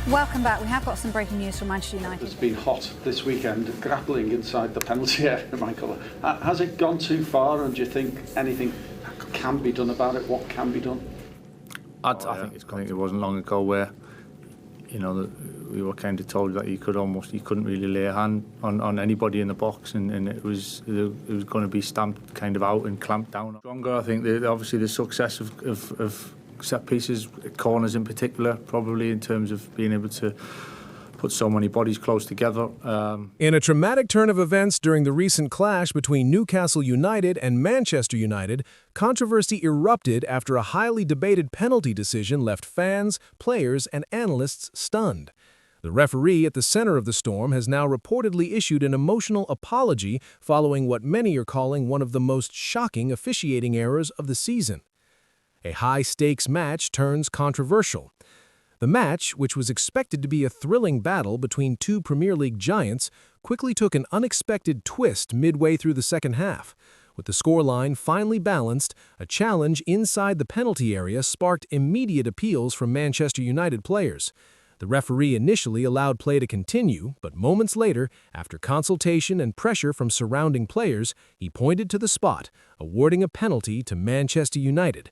Welcome back. We have got some breaking news from Manchester United. It's been hot this weekend, grappling inside the penalty area, Michael. Has it gone too far, and do you think anything can be done about it? What can be done? I think it wasn't long ago where, we were kind of told that you couldn't really lay a hand on anybody in the box, and it was going to be stamped kind of out and clamped down. Stronger, I think, obviously the success of set pieces, corners in particular, probably in terms of being able to put so many bodies close together. In a traumatic turn of events during the recent clash between Newcastle United and Manchester United, controversy erupted after a highly debated penalty decision left fans, players, and analysts stunned. The referee at the center of the storm has now reportedly issued an emotional apology following what many are calling one of the most shocking officiating errors of the season. A high-stakes match turns controversial. The match, which was expected to be a thrilling battle between two Premier League giants, quickly took an unexpected twist midway through the second half. With the scoreline finally balanced, a challenge inside the penalty area sparked immediate appeals from Manchester United players. The referee initially allowed play to continue, but moments later, after consultation and pressure from surrounding players, he pointed to the spot, awarding a penalty to Manchester United.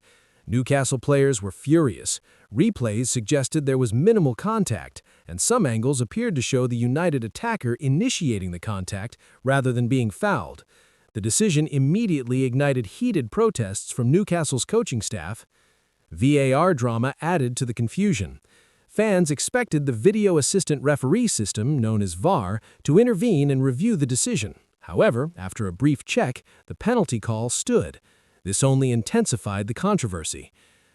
Newcastle players were furious. Replays suggested there was minimal contact, and some angles appeared to show the United attacker initiating the contact rather than being fouled. The decision immediately ignited heated protests from Newcastle's coaching staff. VAR drama added to the confusion. Fans expected the video assistant referee system, known as VAR, to intervene and review the decision. However, after a brief check, the penalty call stood. This only intensified the controversy.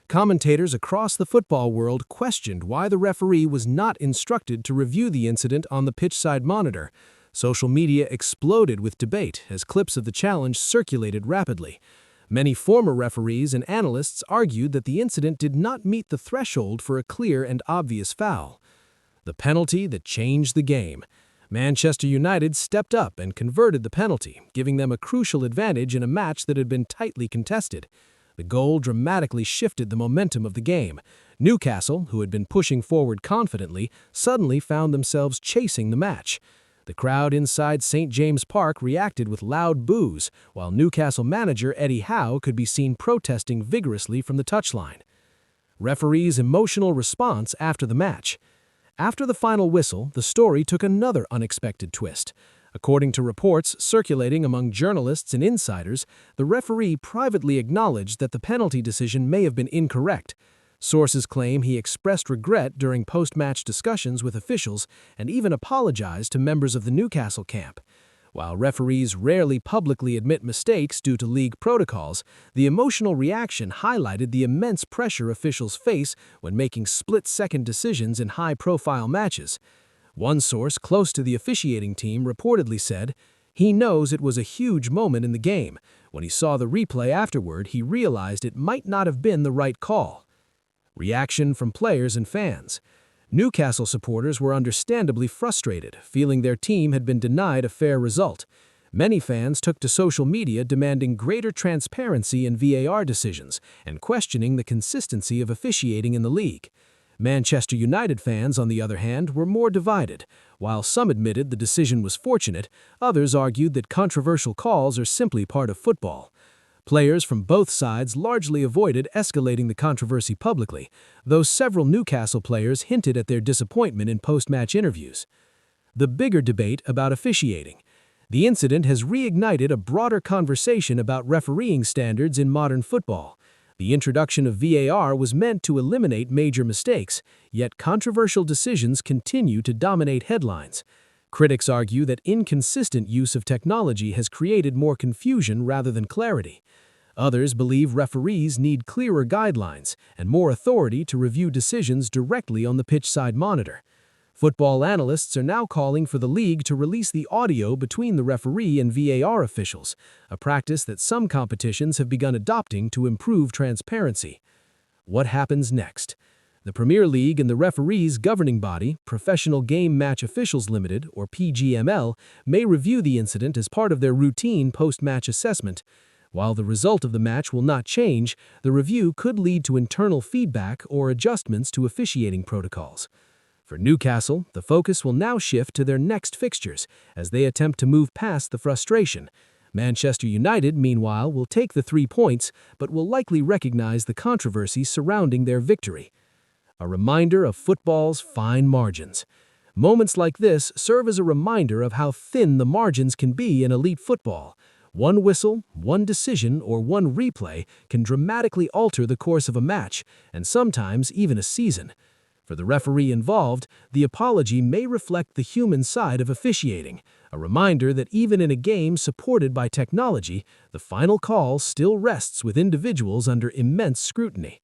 Commentators across the football world questioned why the referee was not instructed to review the incident on the pitchside monitor. Social media exploded with debate as clips of the challenge circulated rapidly. Many former referees and analysts argued that the incident did not meet the threshold for a clear and obvious foul. The penalty that changed the game. Manchester United stepped up and converted the penalty, giving them a crucial advantage in a match that had been tightly contested. The goal dramatically shifted the momentum of the game. Newcastle, who had been pushing forward confidently, suddenly found themselves chasing the match. The crowd inside St. James Park reacted with loud boos, while Newcastle manager Eddie Howe could be seen protesting vigorously from the touchline. Referee's emotional response after the match. After the final whistle, the story took another unexpected twist. According to reports circulating among journalists and insiders, the referee privately acknowledged that the penalty decision may have been incorrect. Sources claim he expressed regret during post-match discussions with officials and even apologized to members of the Newcastle camp. While referees rarely publicly admit mistakes due to league protocols, the emotional reaction highlighted the immense pressure officials face when making split-second decisions in high-profile matches. One source close to the officiating team reportedly said, "He knows it was a huge moment in the game. When he saw the replay afterward, he realized it might not have been the right call." Reaction from players and fans. Newcastle supporters were understandably frustrated, feeling their team had been denied a fair result. Many fans took to social media demanding greater transparency in VAR decisions and questioning the consistency of officiating in the league. Manchester United fans, on the other hand, were more divided. While some admitted the decision was fortunate, others argued that controversial calls are simply part of football. Players from both sides largely avoided escalating the controversy publicly, though several Newcastle players hinted at their disappointment in post-match interviews. The bigger debate about officiating. The incident has reignited a broader conversation about refereeing standards in modern football. The introduction of VAR was meant to eliminate major mistakes, yet controversial decisions continue to dominate headlines. Critics argue that inconsistent use of technology has created more confusion rather than clarity. Others believe referees need clearer guidelines and more authority to review decisions directly on the pitchside monitor. Football analysts are now calling for the league to release the audio between the referee and VAR officials, a practice that some competitions have begun adopting to improve transparency. What happens next? The Premier League and the referees' governing body, Professional Game Match Officials Limited, or PGML, may review the incident as part of their routine post-match assessment. While the result of the match will not change, the review could lead to internal feedback or adjustments to officiating protocols. For Newcastle, the focus will now shift to their next fixtures as they attempt to move past the frustration. Manchester United, meanwhile, will take the 3 points, but will likely recognize the controversy surrounding their victory. A reminder of football's fine margins. Moments like this serve as a reminder of how thin the margins can be in elite football. One whistle, one decision, or one replay can dramatically alter the course of a match, and sometimes even a season. For the referee involved, the apology may reflect the human side of officiating, a reminder that even in a game supported by technology, the final call still rests with individuals under immense scrutiny.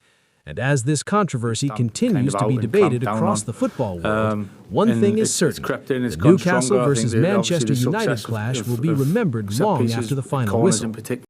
And as this controversy continues to be debated across the football world, one thing is certain: the Newcastle versus Manchester United clash will be remembered long after the final whistle.